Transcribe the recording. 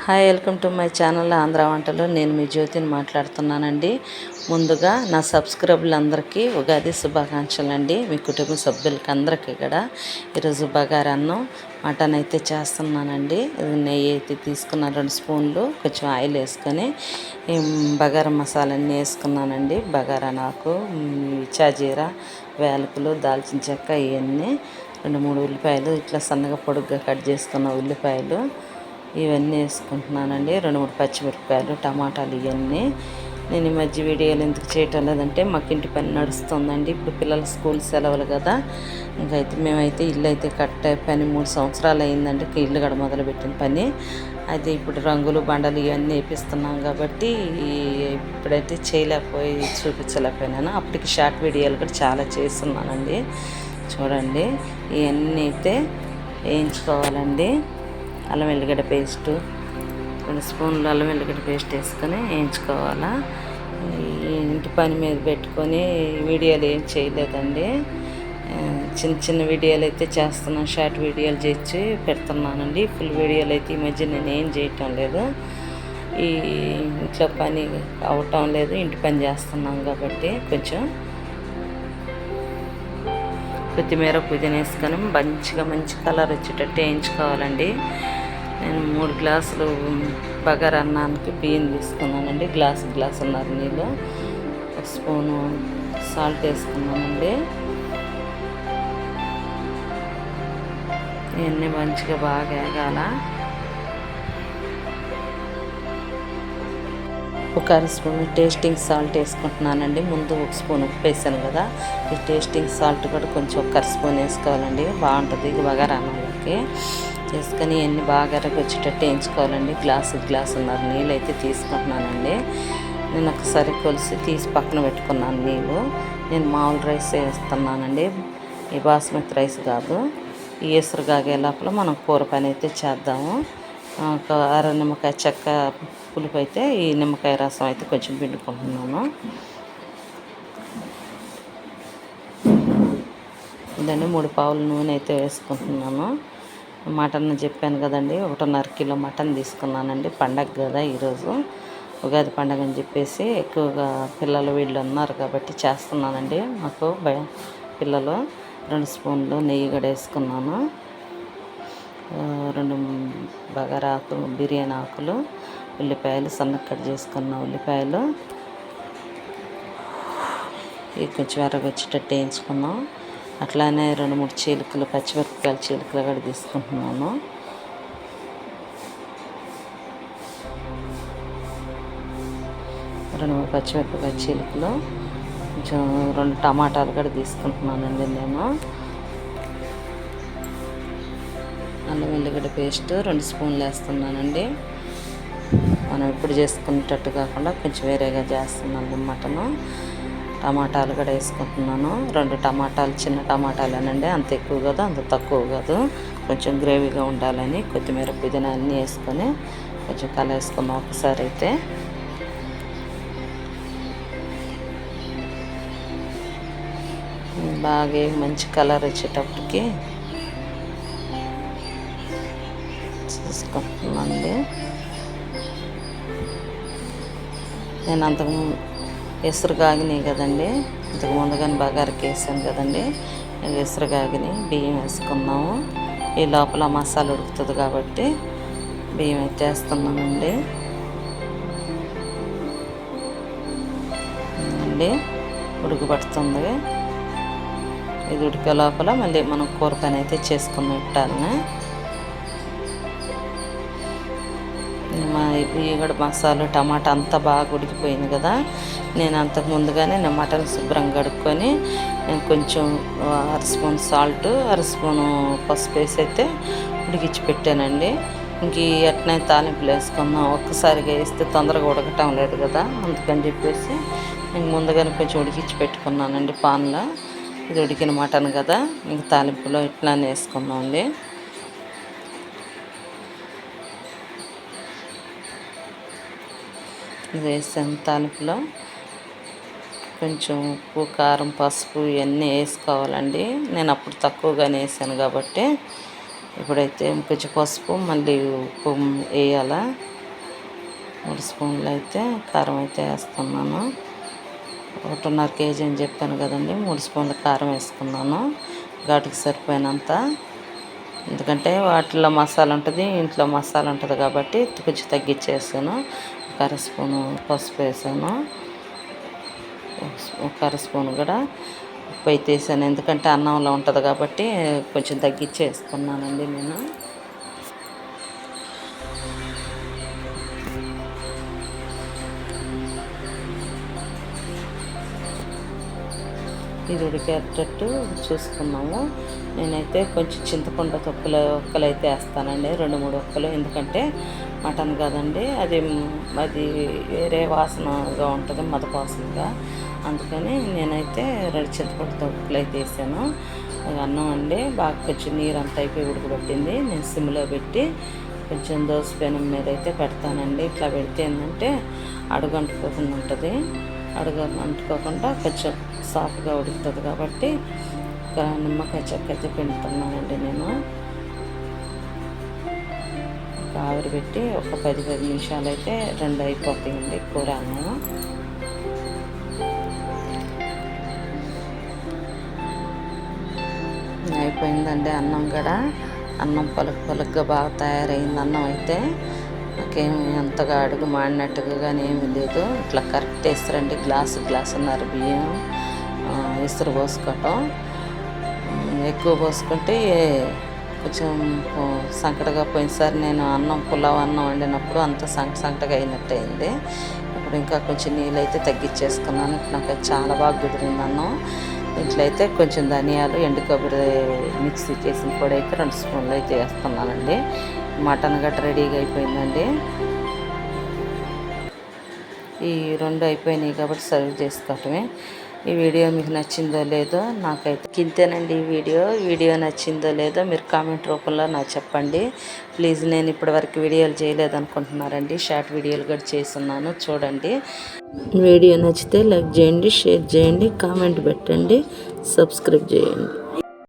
Hi, welcome to my channel Andhra వంటలు. నేను మీ జ్యోతిని మాట్లాడుతున్నానండి. ముందుగా నా సబ్స్క్రైబర్లు అందరికీ ఉగాది శుభాకాంక్షలు అండి. మీ కుటుంబ సభ్యులకి అందరికీ కూడా ఈరోజు బగారా అన్నం మటన్ అయితే చేస్తున్నానండి. నెయ్యి అయితే తీసుకున్న 2 స్పూన్లు, కొంచెం ఆయిల్ వేసుకొని బగారా మసాలా అన్నీ వేసుకున్నానండి. బగారా నాకు చాజీరా, వేలకులు, దాల్చిన చెక్క, ఇవన్నీ 2-3 ఉల్లిపాయలు ఇట్లా సన్నగా పొడుగ్గా కట్ చేసుకున్న ఉల్లిపాయలు ఇవన్నీ వేసుకుంటున్నానండి. 2-3 పచ్చిమిరపకాయలు, టమాటాలు ఇవన్నీ. నేను ఈ మధ్య వీడియోలు ఎందుకు చేయటం లేదంటే మాకు ఇంటి పని నడుస్తుందండి. ఇప్పుడు పిల్లల స్కూల్ సెలవులు కదా. ఇంకైతే మేమైతే ఇల్లు అయితే కట్టే పని 3 సంవత్సరాలు అయిందండి. ఇల్లు కూడా మొదలుపెట్టిన పని అయితే ఇప్పుడు రంగులు బండలు ఇవన్నీ వేపిస్తున్నాం కాబట్టి ఇప్పుడైతే చేయలేకపోయి చూపించలేకపోయినాను. అప్పటికి షార్ట్ వీడియోలు కూడా చాలా చేస్తున్నానండి. చూడండి, ఇవన్నీ అయితే వేయించుకోవాలండి. అల్లం వెల్లిగడ్డ పేస్టు 2 స్పూన్లు అల్లం వెల్లిగడ్డ పేస్ట్ వేసుకొని వేయించుకోవాలా. ఇంటి పని మీద పెట్టుకొని వీడియోలు ఏం చేయలేదండి. చిన్న చిన్న వీడియోలు అయితే చేస్తున్నాను, షార్ట్ వీడియోలు చేసి పెడుతున్నానండి. ఫుల్ వీడియోలు అయితే ఈ మధ్య నేను ఏం చేయటం లేదు. ఈ ఇంట్లో పని అవటం లేదు, ఇంటి పని చేస్తున్నాం కాబట్టి కొంచెం కొత్తిమీర, పుదీనా వేసుకొని మంచి కలర్ వచ్చేటట్టు వేయించుకోవాలండి. నేను 3 గ్లాసులు బగారా అన్నానికి బియ్యం తీసుకున్నానండి. గ్లాసున్నర నీళ్ళు, 1 స్పూను సాల్ట్ వేసుకున్నానండి. ఇవన్నీ మంచిగా బాగా వేగాల. ఒక 1/2 స్పూన్ టేస్టింగ్ సాల్ట్ వేసుకుంటున్నానండి. ముందు 1 స్పూన్ ఉప్పు వేసాను కదా, ఈ టేస్టింగ్ సాల్ట్ కూడా కొంచెం 1/2 స్పూన్ వేసుకోవాలండి. బాగుంటుంది ఇది బగారా అన్నంలోకి. చేసుకొని ఇవన్నీ బాగా వచ్చేటట్టు వేయించుకోవాలండి. గ్లాసున్నర నీళ్ళు అయితే తీసుకుంటున్నానండి. నేను ఒకసారి కొలిసి తీసి పక్కన పెట్టుకున్నాను నీళ్ళు. నేను మామూలు రైస్ వేస్తున్నానండి, ఈ బాస్మతి రైస్ కాదు. ఈ ఎసురు కాగే లోపల మనం కూర పని అయితే చేద్దాము. ఒక అర నిమ్మకాయ చెక్క పులుపు అయితే ఈ నిమ్మకాయ రసం అయితే కొంచెం పిండుకుంటున్నాను. ఇదండి 3 పావులు నూనె అయితే వేసుకుంటున్నాను. మటన్ చెప్పాను కదండి, 1.5 కిలో మటన్ తీసుకున్నానండి. పండగ కదా ఈరోజు, ఉగాది పండగ అని చెప్పేసి ఎక్కువగా పిల్లలు వీళ్ళు ఉన్నారు కాబట్టి చేస్తున్నానండి. మాకు పిల్లలు 2 స్పూన్లు నెయ్యి కూడా వేసుకున్నాను. 2 బగారా ఆకులు, బిర్యానీ ఆకులు, ఉల్లిపాయలు సన్నగా కట్ చేసుకున్న ఉల్లిపాయలు ఇవి కొంచెం ఎర్రగొచ్చేటట్టు వేయించుకున్నాం. అట్లానే 2-3 చీలికలు పచ్చిమిరపకాయల చీలికలు కూడా తీసుకుంటున్నాను. రెండు పచ్చిమిరపకాయ చీలికలు, కొంచెం 2 టమాటాలు కూడా తీసుకుంటున్నానండి. నేను అల్లం వెల్లిగడ్డ పేస్ట్ 2 స్పూన్లు వేస్తున్నానండి. మనం ఇప్పుడు చేసుకునేటట్టు కాకుండా కొంచెం వేరేగా చేస్తున్నాను మటను. టమాటాలు కూడా వేసుకుంటున్నాను. 2 టమాటాలు, చిన్న టమాటాలేనండి, అంత ఎక్కువ కాదు అంత తక్కువ కాదు, కొంచెం గ్రేవీగా ఉండాలని కొత్తిమీర, పుదీనా అన్నీ వేసుకొని కొంచెం కలేసుకున్నాం ఒకసారి అయితే. బాగా మంచి కలర్ వచ్చేటప్పటికి చూసుకుంటున్నానండి. నేను అంతకు ఎసురు కాగినాయి కదండి, ఇంతకు ముందుగానే బగారికి వేసాను కదండి, ఎసురు కాగిని బియ్యం వేసుకున్నాము. ఈ లోపల మసాలా ఉడుకుతుంది కాబట్టి బియ్యం అయితే వేస్తున్నానండి. అండి ఉడకబడుతుంది. ఇది ఉడికే లోపల మళ్ళీ మనం కూర పని అయితే చేసుకుని పెట్టాలని. ఇవి కూడా మసాలా, టమాటా అంతా బాగా ఉడికిపోయింది కదా. నేను అంతకు ముందుగానే నేను మటన్ శుభ్రంగా కడుక్కొని కొంచెం 1/2 స్పూన్ సాల్ట్, 1/2 స్పూను పసుపు వేసి అయితే ఉడికించి పెట్టానండి. ఇంక ఎట్నే తాలింపులు వేసుకున్నాం. ఒక్కసారిగా వేస్తే తొందరగా ఉడకటం లేదు కదా, అందుకని చెప్పేసి నేను ముందుగానే కొంచెం ఉడికించి పెట్టుకున్నానండి పాన్లో. ఇది ఉడికిన మటన్ కదా, ఇంక తాలింపులో ఇట్లానే వేసుకున్నామండి. ఇది వేసాను తాలింపులో. కొంచెం ఉప్పు, కారం, పసుపు ఇవన్నీ వేసుకోవాలండి. నేను అప్పుడు తక్కువగానే వేసాను కాబట్టి ఇప్పుడైతే కొంచెం పసుపు మళ్ళీ ఉప్పు వేయాలా. 3 స్పూన్లు అయితే కారం అయితే వేస్తున్నాను. 1.5 కేజీ అని చెప్పాను కదండి, 3 స్పూన్ల కారం వేసుకున్నాను ఘాటుకి సరిపోయినంత. ఎందుకంటే వాటిలో మసాలా ఉంటుంది, ఇంట్లో మసాలా ఉంటుంది కాబట్టి కొంచెం తగ్గించేసాను. 1/2 స్పూను పసుపు వేసాను, 1/2 స్పూన్ కూడా ఉప్పు అయితే వేసాను. ఎందుకంటే అన్నంలో ఉంటుంది కాబట్టి కొంచెం తగ్గించేసుకున్నానండి నేను. ఇది ఉడికేటట్టు చూసుకున్నాము. నేనైతే కొంచెం చింతపండు ఒక్కలు అయితే వేస్తానండి, 2-3 ఒక్కలు. ఎందుకంటే మటన్ కదండి, అది వేరే వాసనగా ఉంటుంది, మదపు వాసనగా. అందుకని నేనైతే 2 చింతపండు తొక్కలు అయితే వేసాను. అన్నం అండి బాగా కొంచెం నీరు అంతా అయిపోయి ఉడకబెట్టింది. నేను సిమ్లో పెట్టి కొంచెం దోస పెనం మీద అయితే పెడతానండి. ఇట్లా పెడితే ఏంటంటే అడుగు అంటుకోకుండా ఉంటుంది. అడుగు అంటుకోకుండా కొంచెం సాఫ్ట్గా ఉడుకుతుంది కాబట్టి నిమ్మకాయ చెక్క అయితే పిండుతున్నానండి నేను. ఆవిరి పెట్టి ఒక 10 నిమిషాలు అయితే 2 అయిపోతాయండి కూర అన్నం. అయిపోయిందండి అన్నం కూడా. అన్నం పలుకుగా బాగా తయారైంది అన్నం అయితే. నాకేమి అంతగా అడుగు మాడినట్టుగా కానీ ఏమీ లేదు. ఇట్లా కరెక్ట్ వేస్తారండి, గ్లాసున్నర బియ్యం ఇసురు పోసుకోవటం. ఎక్కువ పోసుకుంటే కొంచెం సంకటగా. పోయినసారి నేను పులావ్ అన్నం వండినప్పుడు అంత సంకటగా అయినట్టు అయింది. ఇప్పుడు ఇంకా కొంచెం నీళ్ళు అయితే తగ్గించేసుకున్నాను. నాకు చాలా బాగా కుదిరింది అన్నం. ఇంట్లో అయితే కొంచెం ధనియాలు, ఎండు కొబ్బరి మిక్సీ చేసిన పొడి అయితే 2 స్పూన్లు అయితే వేస్తున్నానండి. మటన్ గట్ట రెడీగా అయిపోయిందండి. ఈ 2 అయిపోయినాయి కాబట్టి సర్వ్ చేసుకోవటమే. ఈ వీడియో మీకు నచ్చిందో లేదో నాకైతే ఇంతేనండి. వీడియో నచ్చిందో లేదో మీరు కామెంట్ రూపంలో నాకు చెప్పండి ప్లీజ్. నేను ఇప్పటివరకు వీడియోలు చేయలేదనుకుంటున్నారండి, షార్ట్ వీడియోలు కూడా చేస్తున్నాను, చూడండి. వీడియో నచ్చితే లైక్ చేయండి, షేర్ చేయండి, కామెంట్ పెట్టండి, సబ్స్క్రైబ్ చేయండి.